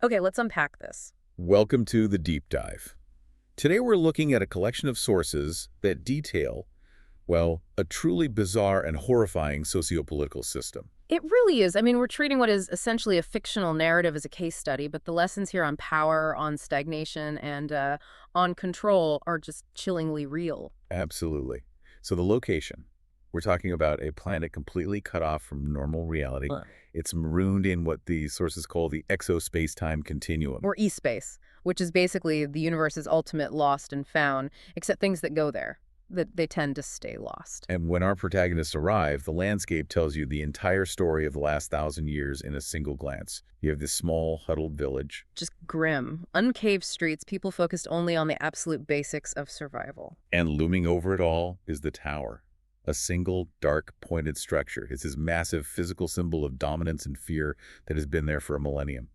Okay, let's unpack this. Welcome to the Deep Dive. Today we're looking at a collection of sources that detail, well, a truly bizarre and horrifying sociopolitical system. It really is. I mean, we're treating what is essentially a fictional narrative as a case study, but the lessons here on power, on stagnation, and on control are just chillingly real. Absolutely. So the location. We're talking about a planet completely cut off from normal reality. Uh. It's marooned in what the sources call the exospace-time continuum. Or e-space, which is basically the universe's ultimate lost and found, except things that go there, that they tend to stay lost. And when our protagonists arrive, the landscape tells you the entire story of the last 1,000 years in a single glance. You have this small, huddled village. Just grim, uncaved streets, people focused only on the absolute basics of survival. And looming over it all is the tower. A single, dark, pointed structure. It's this massive physical symbol of dominance and fear that has been there for a millennium.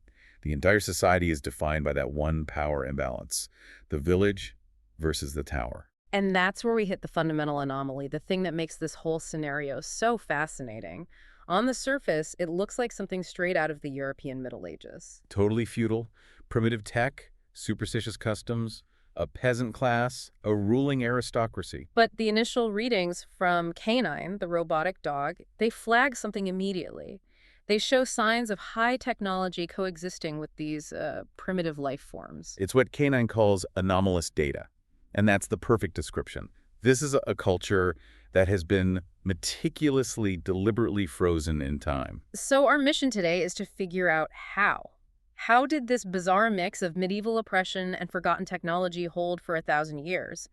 The entire society is defined by that one power imbalance. The village versus the tower. And that's where we hit the fundamental anomaly, the thing that makes this whole scenario so fascinating. On the surface, it looks like something straight out of the European Middle Ages. Totally feudal, primitive tech, superstitious customs, a peasant class, a ruling aristocracy. But the initial readings from Canine, the robotic dog, they flag something immediately. They show signs of high technology coexisting with these primitive life forms. It's what Canine calls anomalous data. And that's the perfect description. This is a culture that has been meticulously, deliberately frozen in time. So our mission today is to figure out how. How did this bizarre mix of medieval oppression and forgotten technology hold for 1,000 years?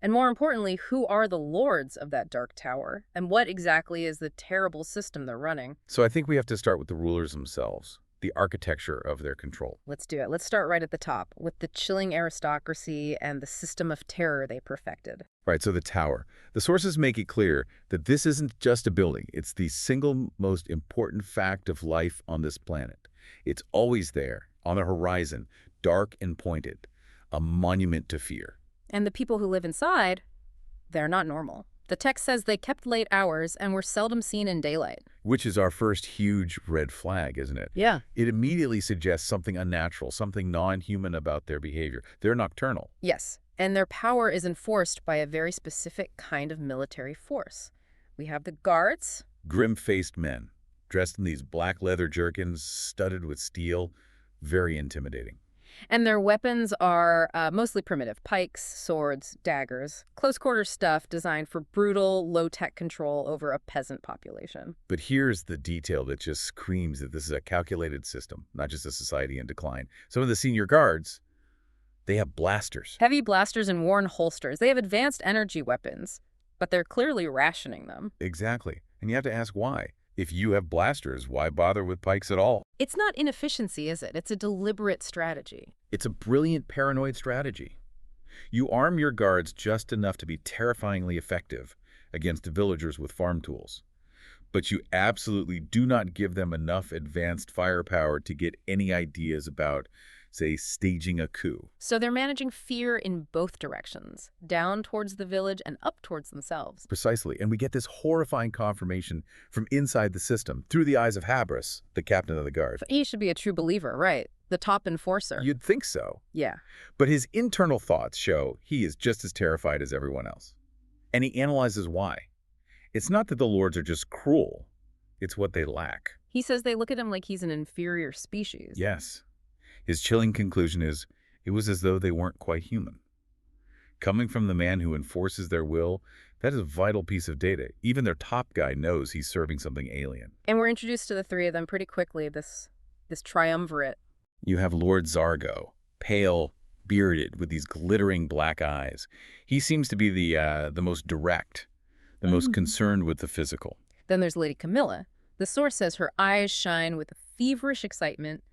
And more importantly, who are the lords of that dark tower? And what exactly is the terrible system they're running? So I think we have to start with the rulers themselves, the architecture of their control. Let's do it. Let's start right at the top, with the chilling aristocracy and the system of terror they perfected. Right, so the tower. The sources make it clear that this isn't just a building. It's the single most important fact of life on this planet. It's always there, on the horizon, dark and pointed, a monument to fear. And the people who live inside, they're not normal. The text says they kept late hours and were seldom seen in daylight. Which is our first huge red flag, isn't it? Yeah. It immediately suggests something unnatural, something non-human about their behavior. They're nocturnal. Yes, and their power is enforced by a very specific kind of military force. We have the guards. Grim-faced men, dressed in these black leather jerkins, studded with steel, very intimidating. And their weapons are mostly primitive. Pikes, swords, daggers, close-quarter stuff designed for brutal, low-tech control over a peasant population. But here's the detail that just screams that this is a calculated system, not just a society in decline. Some of the senior guards, they have blasters. Heavy blasters and worn holsters. They have advanced energy weapons, but they're clearly rationing them. Exactly. And you have to ask why. If you have blasters, why bother with pikes at all? It's not inefficiency, is it? It's a deliberate strategy. It's a brilliant paranoid strategy. You arm your guards just enough to be terrifyingly effective against the villagers with farm tools. But you absolutely do not give them enough advanced firepower to get any ideas about, say, staging a coup. So they're managing fear in both directions, down towards the village and up towards themselves. Precisely. And we get this horrifying confirmation from inside the system, through the eyes of Habris, the captain of the guard. He should be a true believer, right? The top enforcer. You'd think so. Yeah. But his internal thoughts show he is just as terrified as everyone else. And he analyzes why. It's not that the lords are just cruel. It's what they lack. He says they look at him like he's an inferior species. Yes. His chilling conclusion is, it was as though they weren't quite human. Coming from the man who enforces their will, that is a vital piece of data. Even their top guy knows he's serving something alien. And we're introduced to the three of them pretty quickly, this triumvirate. You have Lord Zargo, pale, bearded, with these glittering black eyes. He seems to be the most direct, the most concerned with the physical. Then there's Lady Camilla. The source says her eyes shine with a feverish excitement.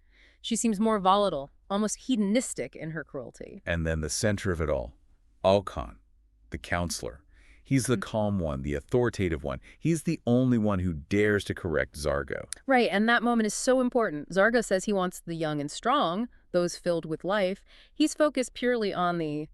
She seems more volatile, almost hedonistic in her cruelty. And then the center of it all, Alcon, the counselor. He's the calm one, the authoritative one. He's the only one who dares to correct Zargo. Right, and that moment is so important. Zargo says he wants the young and strong, those filled with life. He's focused purely on the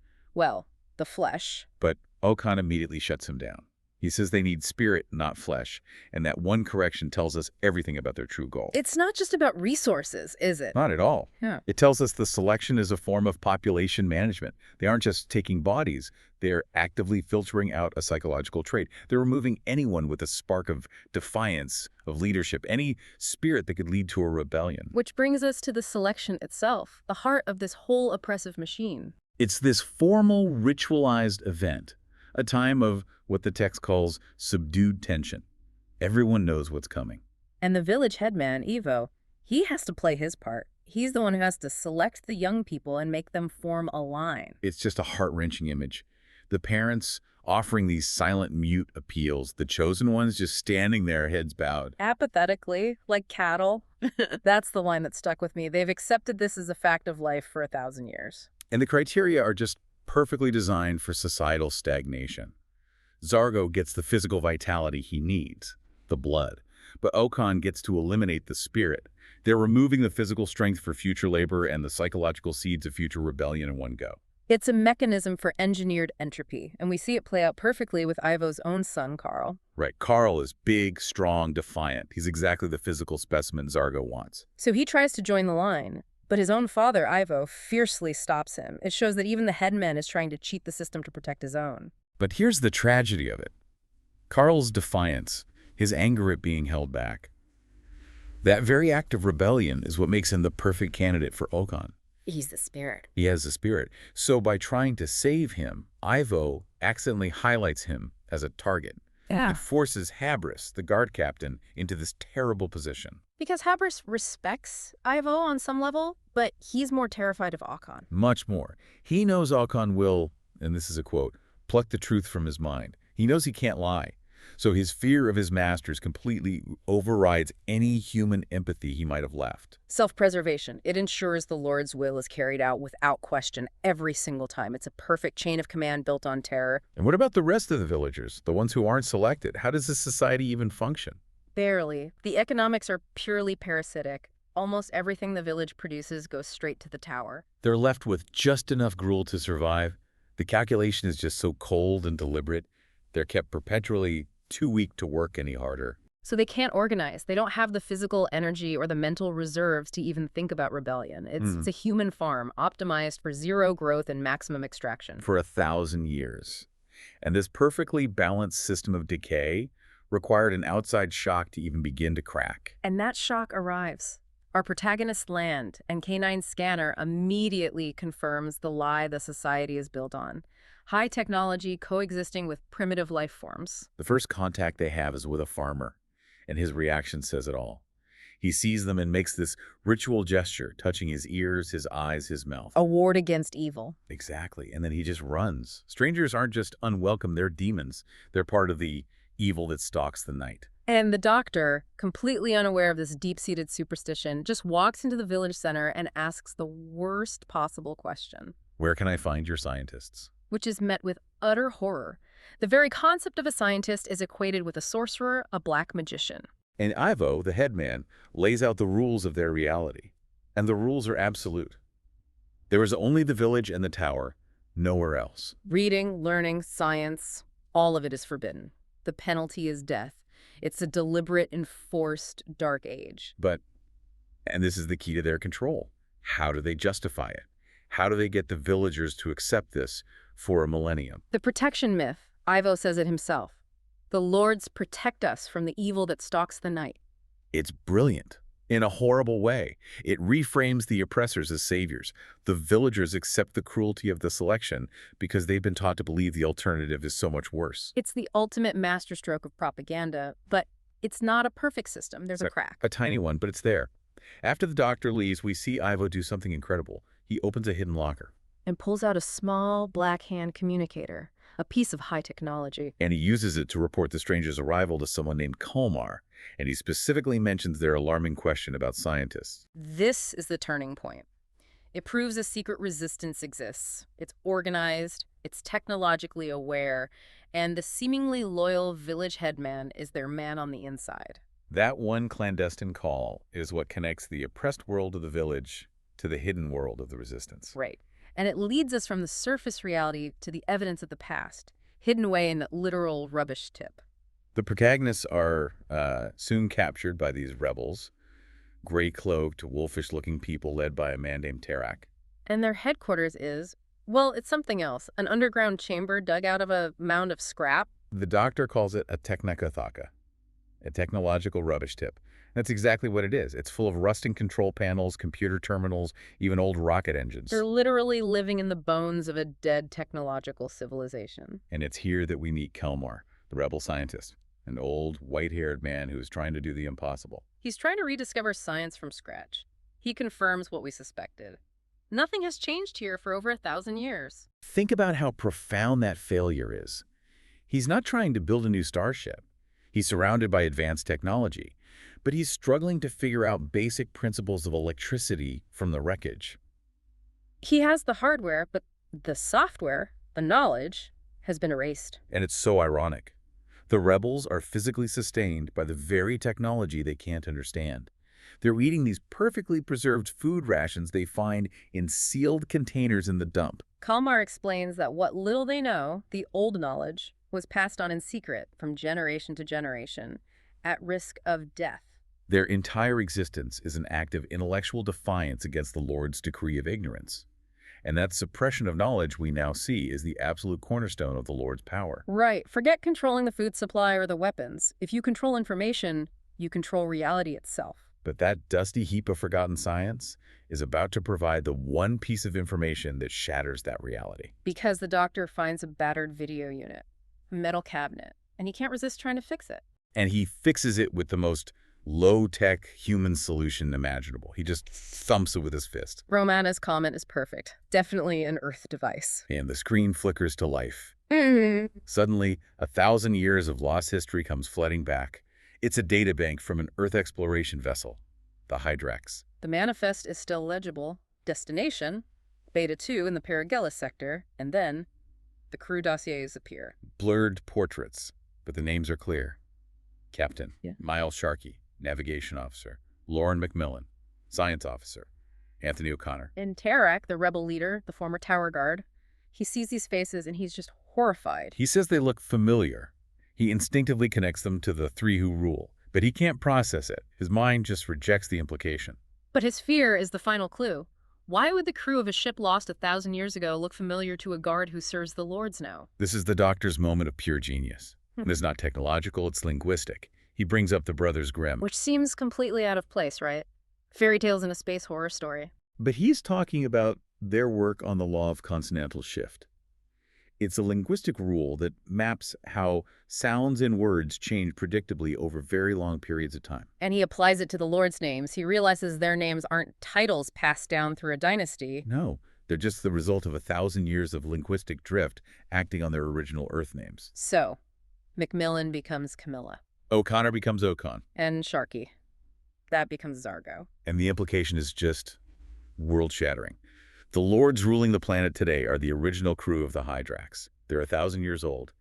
flesh. But Alcon immediately shuts him down. He says they need spirit, not flesh, and that one correction tells us everything about their true goal. It's not just about resources, is it? Not at all. Yeah. It tells us the selection is a form of population management. They aren't just taking bodies, they're actively filtering out a psychological trait. They're removing anyone with a spark of defiance, of leadership, any spirit that could lead to a rebellion. Which brings us to the selection itself, the heart of this whole oppressive machine. It's this formal, ritualized event, a time of what the text calls subdued tension. Everyone knows what's coming. And the village headman, Ivo, he has to play his part. He's the one who has to select the young people and make them form a line. It's just a heart-wrenching image. The parents offering these silent, mute appeals, the chosen ones just standing there, heads bowed. Apathetically, like cattle. That's the line that stuck with me. They've accepted this as a fact of life for 1,000 years. And the criteria are just perfectly designed for societal stagnation. Zargo gets the physical vitality he needs, the blood, but Okan gets to eliminate the spirit. They're removing the physical strength for future labor and the psychological seeds of future rebellion in one go. It's a mechanism for engineered entropy, and we see it play out perfectly with Ivo's own son, Carl. Right, Carl is big, strong, defiant. He's exactly the physical specimen Zargo wants. So he tries to join the line, but his own father, Ivo, fiercely stops him. It shows that even the headman is trying to cheat the system to protect his own. But here's the tragedy of it. Carl's defiance, his anger at being held back. That very act of rebellion is what makes him the perfect candidate for Okan. He's the spirit. He has the spirit. So by trying to save him, Ivo accidentally highlights him as a target. Yeah. It forces Habris, the guard captain, into this terrible position. Because Habris respects Ivo on some level, but he's more terrified of Okan. Much more. He knows Okan will, and this is a quote, pluck the truth from his mind. He knows he can't lie. So his fear of his masters completely overrides any human empathy he might have left. Self-preservation. It ensures the Lord's will is carried out without question every single time. It's a perfect chain of command built on terror. And what about the rest of the villagers, the ones who aren't selected? How does this society even function? Barely. The economics are purely parasitic. Almost everything the village produces goes straight to the tower. They're left with just enough gruel to survive. The calculation is just so cold and deliberate. They're kept perpetually too weak to work any harder. So they can't organize. They don't have the physical energy or the mental reserves to even think about rebellion. It's a human farm, optimized for zero growth and maximum extraction. For 1,000 years. And this perfectly balanced system of decay required an outside shock to even begin to crack. And that shock arrives. Our protagonist land, and K9's scanner immediately confirms the lie the society is built on. High technology coexisting with primitive life forms. The first contact they have is with a farmer, and his reaction says it all. He sees them and makes this ritual gesture, touching his ears, his eyes, his mouth. A ward against evil. Exactly, and then he just runs. Strangers aren't just unwelcome, they're demons. They're part of the evil that stalks the night. And the doctor, completely unaware of this deep-seated superstition, just walks into the village center and asks the worst possible question. Where can I find your scientists? Which is met with utter horror. The very concept of a scientist is equated with a sorcerer, a black magician. And Ivo, the headman, lays out the rules of their reality. And the rules are absolute. There is only the village and the tower, nowhere else. Reading, learning, science, all of it is forbidden. The penalty is death. It's a deliberate, enforced dark age. But, and this is the key to their control, how do they justify it? How do they get the villagers to accept this for a millennium? The protection myth, Ivo says it himself. The lords protect us from the evil that stalks the night. It's brilliant. In a horrible way. It reframes the oppressors as saviors. The villagers accept the cruelty of the selection because they've been taught to believe the alternative is so much worse. It's the ultimate masterstroke of propaganda, but it's not a perfect system. There's a crack. A tiny one, but it's there. After the doctor leaves, we see Ivo do something incredible. He opens a hidden locker. And pulls out a small black hand communicator, a piece of high technology. And he uses it to report the stranger's arrival to someone named Kalmar. And he specifically mentions their alarming question about scientists. This is the turning point. It proves a secret resistance exists. It's organized, it's technologically aware, and the seemingly loyal village headman is their man on the inside. That one clandestine call is what connects the oppressed world of the village to the hidden world of the resistance. Right. And it leads us from the surface reality to the evidence of the past. hidden away in the literal rubbish tip. The protagonists are soon captured by these rebels, gray-cloaked, wolfish-looking people led by a man named Terrak. And their headquarters is, well, it's something else. An underground chamber dug out of a mound of scrap. The doctor calls it a technocathaka, a technological rubbish tip. That's exactly what it is. It's full of rusting control panels, computer terminals, even old rocket engines. They're literally living in the bones of a dead technological civilization. And it's here that we meet Kelmar, the rebel scientist, an old, white-haired man who is trying to do the impossible. He's trying to rediscover science from scratch. He confirms what we suspected. Nothing has changed here for over 1,000 years. Think about how profound that failure is. He's not trying to build a new starship. He's surrounded by advanced technology, but he's struggling to figure out basic principles of electricity from the wreckage. He has the hardware, but the software, the knowledge, has been erased. And it's so ironic. The rebels are physically sustained by the very technology they can't understand. They're eating these perfectly preserved food rations they find in sealed containers in the dump. Kalmar explains that what little they know, the old knowledge, was passed on in secret from generation to generation, at risk of death. Their entire existence is an act of intellectual defiance against the Lord's decree of ignorance. And that suppression of knowledge we now see is the absolute cornerstone of the Lord's power. Right. Forget controlling the food supply or the weapons. If you control information, you control reality itself. But that dusty heap of forgotten science is about to provide the one piece of information that shatters that reality. Because the doctor finds a battered video unit, a metal cabinet, and he can't resist trying to fix it. And he fixes it with the most low-tech human solution imaginable. He just thumps it with his fist. Romana's comment is perfect. Definitely an Earth device. And the screen flickers to life. Suddenly, 1,000 years of lost history comes flooding back. It's a databank from an Earth exploration vessel, the Hydrax. The manifest is still legible. Destination, Beta 2 in the Paragelis sector, and then the crew dossiers appear. Blurred portraits, but the names are clear. Captain, Yeah. Miles Sharkey, Navigation Officer. Lauren McMillan, Science Officer. Anthony O'Connor. And Terrak, the rebel leader, the former tower guard, he sees these faces and he's just horrified. He says they look familiar. He instinctively connects them to the three who rule, but he can't process it. His mind just rejects the implication. But his fear is the final clue. Why would the crew of a ship lost 1,000 years ago look familiar to a guard who serves the Lords now? This is the Doctor's moment of pure genius. And it's not technological, it's linguistic. He brings up the Brothers Grimm. Which seems completely out of place, right? Fairy tales in a space horror story. But he's talking about their work on the law of consonantal shift. It's a linguistic rule that maps how sounds in words change predictably over very long periods of time. And he applies it to the Lord's names. He realizes their names aren't titles passed down through a dynasty. No, they're just the result of 1,000 years of linguistic drift acting on their original Earth names. So, Macmillan becomes Camilla. O'Connor becomes Ocon. And Sharkey. That becomes Zargo. And the implication is just world-shattering. The Lords ruling the planet today are the original crew of the Hydrax. They're 1,000 years old.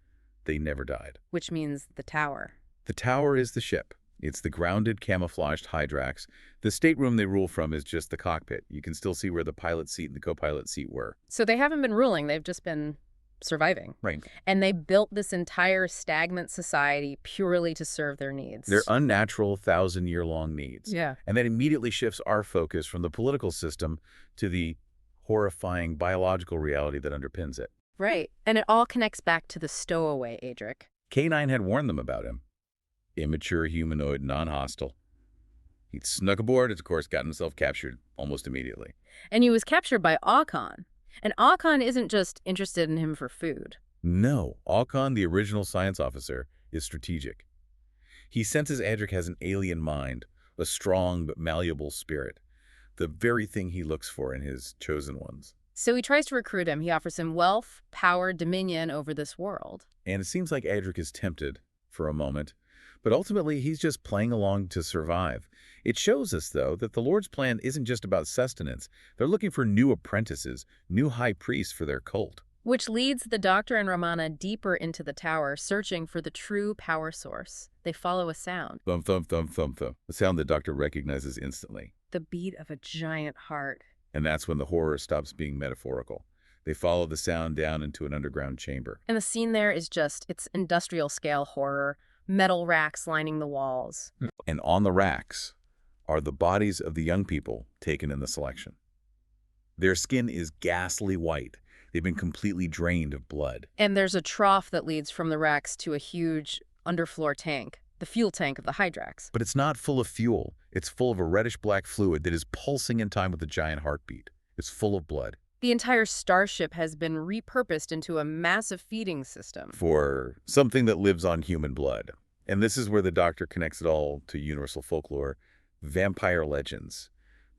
They never died. Which means the tower. The tower is the ship. It's the grounded, camouflaged Hydrax. The stateroom they rule from is just the cockpit. You can still see where the pilot seat and the co-pilot seat were. So they haven't been ruling, they've just been surviving. Right. And they built this entire stagnant society purely to serve their needs. Their unnatural 1,000-year-long needs. Yeah. And that immediately shifts our focus from the political system to the horrifying biological reality that underpins it. Right. And it all connects back to the stowaway, Adric. K9 had warned them about him. Immature, humanoid, non-hostile. He'd snuck aboard and, of course, got himself captured almost immediately. And he was captured by Ocon. And Ocon isn't just interested in him for food. No, Ocon, the original science officer, is strategic. He senses Adric has an alien mind, a strong but malleable spirit, the very thing he looks for in his chosen ones. So he tries to recruit him. He offers him wealth, power, dominion over this world. And it seems like Adric is tempted for a moment, but ultimately he's just playing along to survive. It shows us, though, that the Lord's plan isn't just about sustenance. They're looking for new apprentices, new high priests for their cult. Which leads the Doctor and Romana deeper into the tower, searching for the true power source. They follow a sound. Thump, thump, thump, thump, thump. A sound the Doctor recognizes instantly. The beat of a giant heart. And that's when the horror stops being metaphorical. They follow the sound down into an underground chamber. And the scene there is just, it's industrial scale horror, metal racks lining the walls. And on the racks are the bodies of the young people taken in the selection. Their skin is ghastly white. They've been completely drained of blood. And there's a trough that leads from the racks to a huge underfloor tank, the fuel tank of the Hydrax. But it's not full of fuel. It's full of a reddish-black fluid that is pulsing in time with a giant heartbeat. It's full of blood. The entire starship has been repurposed into a massive feeding system. For something that lives on human blood. And this is where the Doctor connects it all to universal folklore. Vampire legends.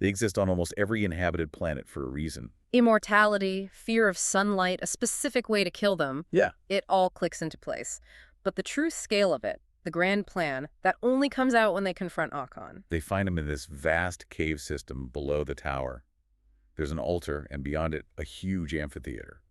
They exist on almost every inhabited planet for a reason. Immortality, fear of sunlight, a specific way to kill them. Yeah. It all clicks into place. But the true scale of it, the grand plan, that only comes out when they confront Akon. They find him in this vast cave system below the tower. There's an altar, and beyond it, a huge amphitheater.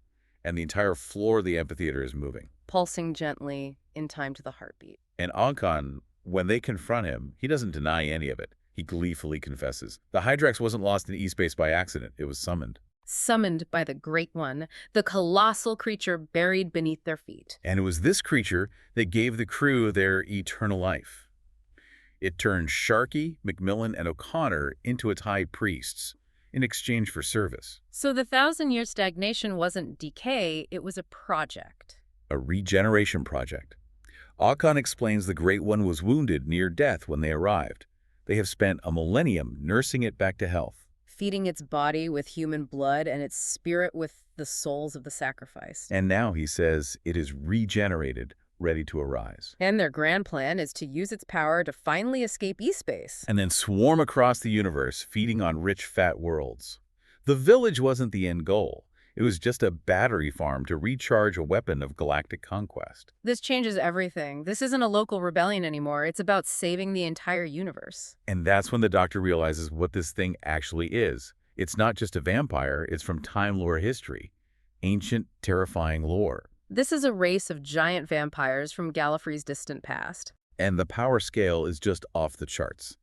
And the entire floor of the amphitheater is moving. Pulsing gently in time to the heartbeat. And Akon, when they confront him, he doesn't deny any of it. He gleefully confesses. The Hydrax wasn't lost in E-space by accident. It was summoned. Summoned by the Great One, the colossal creature buried beneath their feet. And it was this creature that gave the crew their eternal life. It turned Sharkey, McMillan, and O'Connor into its high priests in exchange for service. So the 1,000-year stagnation wasn't decay, it was a project. A regeneration project. Akon explains the Great One was wounded near death when they arrived. They have spent a millennium nursing it back to health. Feeding its body with human blood and its spirit with the souls of the sacrificed. And now, he says, it is regenerated, ready to arise. And their grand plan is to use its power to finally escape E-space. And then swarm across the universe, feeding on rich, fat worlds. The village wasn't the end goal. It was just a battery farm to recharge a weapon of galactic conquest. This changes everything. This isn't a local rebellion anymore. It's about saving the entire universe. And that's when the Doctor realizes what this thing actually is. It's not just a vampire, it's from Time Lore history. Ancient, terrifying lore. This is a race of giant vampires from Gallifrey's distant past. And the power scale is just off the charts.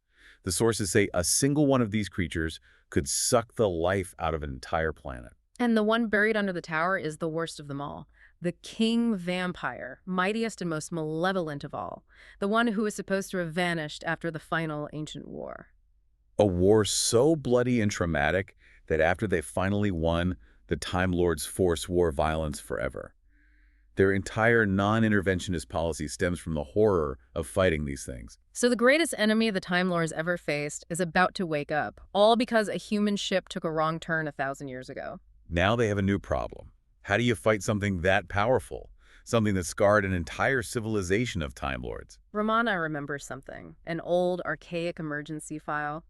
The sources say a single one of these creatures could suck the life out of an entire planet. And the one buried under the tower is the worst of them all. The king vampire, mightiest and most malevolent of all. The one who is supposed to have vanished after the final ancient war. A war so bloody and traumatic that after they finally won, the Time Lords force war violence forever. Their entire non-interventionist policy stems from the horror of fighting these things. So the greatest enemy the Time Lords ever faced is about to wake up, all because a human ship took a wrong turn 1,000 years ago. Now they have a new problem. How do you fight something that powerful? Something that scarred an entire civilization of Time Lords? Romana remembers something. An old, archaic emergency file.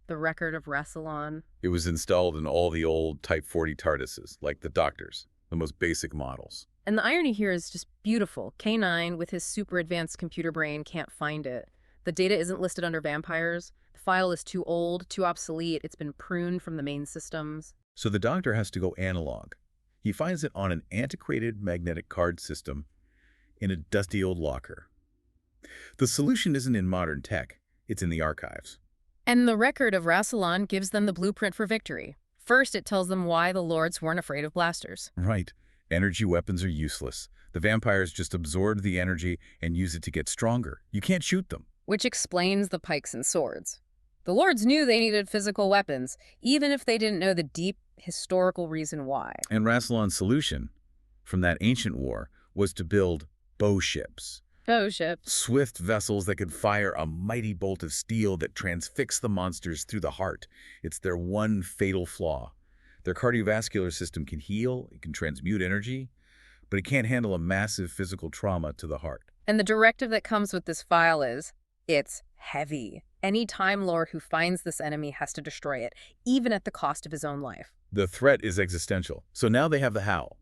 The record of Rassilon. It was installed in all the old Type 40 TARDISes, like the Doctor's, the most basic models. And the irony here is just beautiful. K9, with his super advanced computer brain, can't find it. The data isn't listed under vampires. The file is too old, too obsolete. It's been pruned from the main systems. So the Doctor has to go analog. He finds it on an antiquated magnetic card system in a dusty old locker. The solution isn't in modern tech, it's in the archives. And the record of Rassilon gives them the blueprint for victory. First, it tells them why the Lords weren't afraid of blasters. Right. Energy weapons are useless. The vampires just absorb the energy and use it to get stronger. You can't shoot them. Which explains the pikes and swords. The Lords knew they needed physical weapons, even if they didn't know the deep historical reason why. And Rassilon's solution from that ancient war was to build bow ships. Bow ships. Swift vessels that could fire a mighty bolt of steel that transfix the monsters through the heart. It's their one fatal flaw. Their cardiovascular system can heal, it can transmute energy, but it can't handle a massive physical trauma to the heart. And the directive that comes with this file is, it's heavy. Any Time Lord who finds this enemy has to destroy it, even at the cost of his own life. The threat is existential. So now they have the how,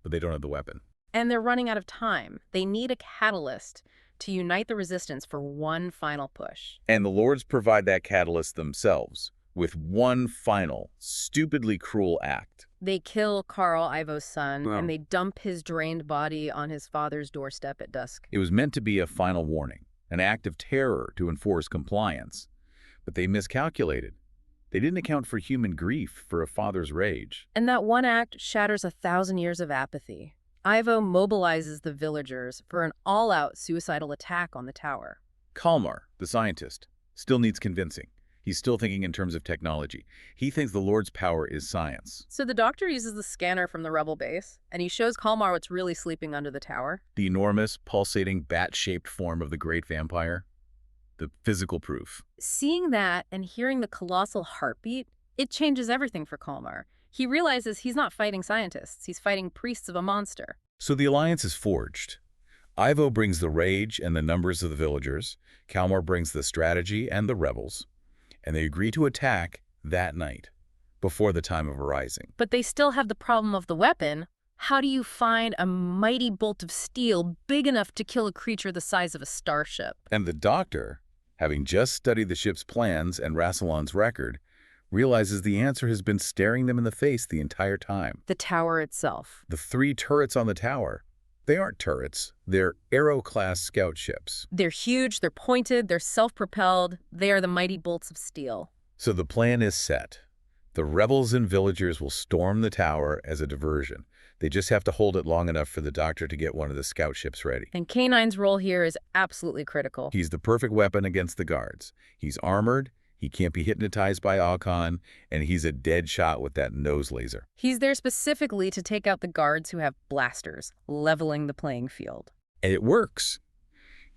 but they don't have the weapon. And they're running out of time. They need a catalyst to unite the resistance for one final push. And the Lords provide that catalyst themselves with one final, stupidly cruel act. They kill Carl Ivo's son, and they dump his drained body on his father's doorstep at dusk. It was meant to be a final warning, an act of terror to enforce compliance. But they miscalculated. They didn't account for human grief, for a father's rage. And that one act shatters 1,000 years of apathy. Ivo mobilizes the villagers for an all-out suicidal attack on the tower. Kalmar, the scientist, still needs convincing. He's still thinking in terms of technology. He thinks the Lord's power is science. So the doctor uses the scanner from the rebel base, and he shows Kalmar what's really sleeping under the tower. The enormous, pulsating, bat-shaped form of the great vampire. The physical proof. Seeing that and hearing the colossal heartbeat, it changes everything for Kalmar. He realizes he's not fighting scientists, he's fighting priests of a monster. So the alliance is forged. Ivo brings the rage and the numbers of the villagers. Kalmar brings the strategy and the rebels. And they agree to attack that night, before the time of arising. But they still have the problem of the weapon. How do you find a mighty bolt of steel big enough to kill a creature the size of a starship? And the doctor, having just studied the ship's plans and Rassilon's record, realizes the answer has been staring them in the face the entire time. The tower itself. The 3 turrets on the tower. They aren't turrets. They're Arrow-class scout ships. They're huge, they're pointed, they're self-propelled. They are the mighty bolts of steel. So the plan is set. The rebels and villagers will storm the tower as a diversion. They just have to hold it long enough for the doctor to get one of the scout ships ready. And K9's role here is absolutely critical. He's the perfect weapon against the guards. He's armored, he can't be hypnotized by Alcon, and he's a dead shot with that nose laser. He's there specifically to take out the guards who have blasters, leveling the playing field. And it works.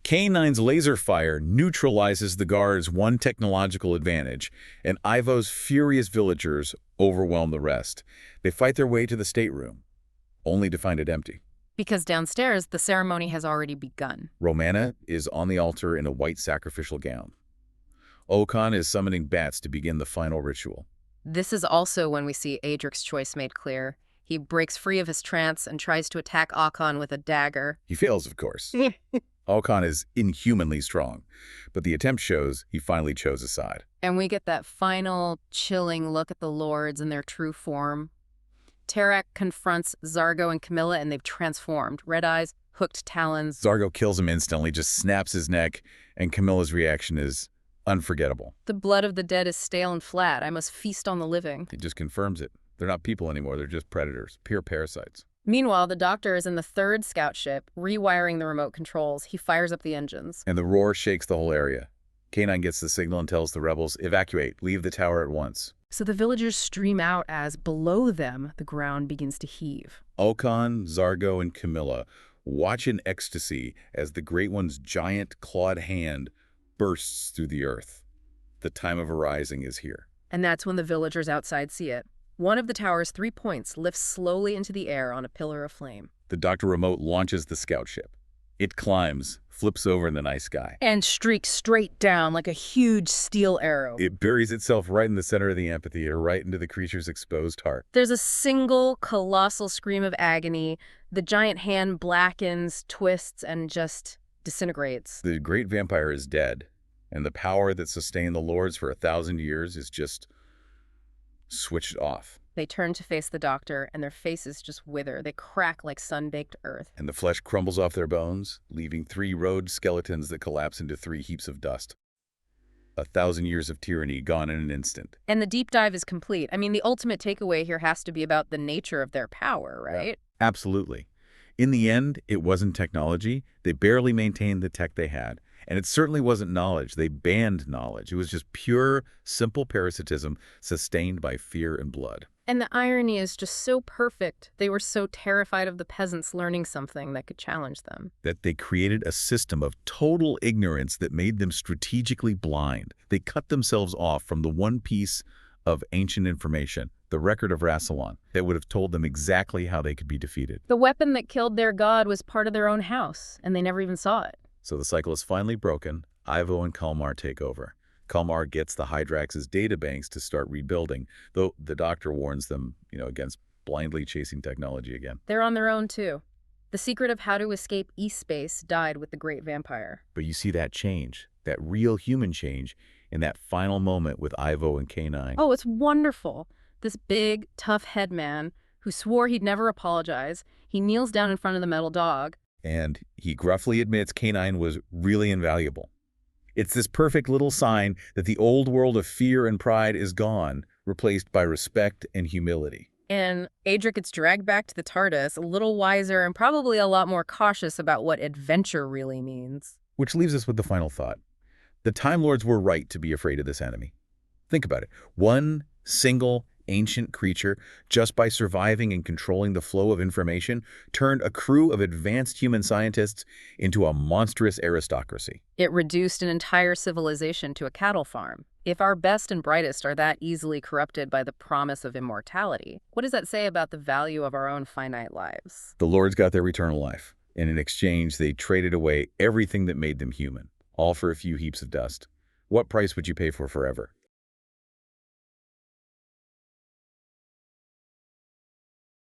K9's laser fire neutralizes the guards' one technological advantage, and Ivo's furious villagers overwhelm the rest. They fight their way to the stateroom, only to find it empty. Because downstairs, the ceremony has already begun. Romana is on the altar in a white sacrificial gown. Okan is summoning bats to begin the final ritual. This is also when we see Adric's choice made clear. He breaks free of his trance and tries to attack Okan with a dagger. He fails, of course. Okan is inhumanly strong, but the attempt shows he finally chose a side. And we get that final, chilling look at the lords in their true form. Terrance confronts Zargo and Camilla, and they've transformed. Red eyes, hooked talons. Zargo kills him instantly, just snaps his neck, and Camilla's reaction is unforgettable. The blood of the dead is stale and flat. I must feast on the living. It just confirms it. They're not people anymore. They're just predators, pure parasites. Meanwhile, the doctor is in the 3rd scout ship, rewiring the remote controls. He fires up the engines. And the roar shakes the whole area. K9 gets the signal and tells the rebels, evacuate, leave the tower at once. So the villagers stream out as, below them, the ground begins to heave. Okan, Zargo, and Camilla watch in ecstasy as the Great One's giant clawed hand bursts through the earth. The time of arising is here. And that's when the villagers outside see it. One of the tower's 3 points lifts slowly into the air on a pillar of flame. The Doctor remote launches the scout ship. It climbs, flips over in the night sky. And streaks straight down like a huge steel arrow. It buries itself right in the center of the amphitheater, right into the creature's exposed heart. There's a single colossal scream of agony. The giant hand blackens, twists, and just disintegrates. The great vampire is dead, and the power that sustained the lords for 1,000 years is just switched off. They turn to face the doctor, and their faces just wither. They crack like sun-baked earth. And the flesh crumbles off their bones, leaving 3 rode skeletons that collapse into 3 heaps of dust. 1,000 years of tyranny gone in an instant. And the deep dive is complete. I mean, the ultimate takeaway here has to be about the nature of their power, right? Yeah, absolutely. In the end, it wasn't technology. They barely maintained the tech they had. And it certainly wasn't knowledge. They banned knowledge. It was just pure, simple parasitism sustained by fear and blood. And the irony is just so perfect. They were so terrified of the peasants learning something that could challenge them. That they created a system of total ignorance that made them strategically blind. They cut themselves off from the one piece of ancient information, the record of Rassilon, that would have told them exactly how they could be defeated. The weapon that killed their god was part of their own house, and they never even saw it. So the cycle is finally broken. Ivo and Kalmar take over. Kalmar gets the Hydrax's databanks to start rebuilding, though the doctor warns them, against blindly chasing technology again. They're on their own, too. The secret of how to escape E-space died with the great vampire. But you see that change, that real human change, in that final moment with Ivo and K9. Oh, it's wonderful. This big, tough head man who swore he'd never apologize, he kneels down in front of the metal dog. And he gruffly admits K9 was really invaluable. It's this perfect little sign that the old world of fear and pride is gone, replaced by respect and humility. And Adric gets dragged back to the TARDIS, a little wiser and probably a lot more cautious about what adventure really means. Which leaves us with the final thought. The Time Lords were right to be afraid of this enemy. Think about it. One single ancient creature, just by surviving and controlling the flow of information, turned a crew of advanced human scientists into a monstrous aristocracy. It reduced an entire civilization to a cattle farm. If our best and brightest are that easily corrupted by the promise of immortality, what does that say about the value of our own finite lives? The Lords got their eternal life, and in exchange they traded away everything that made them human, all for a few heaps of dust. What price would you pay for forever?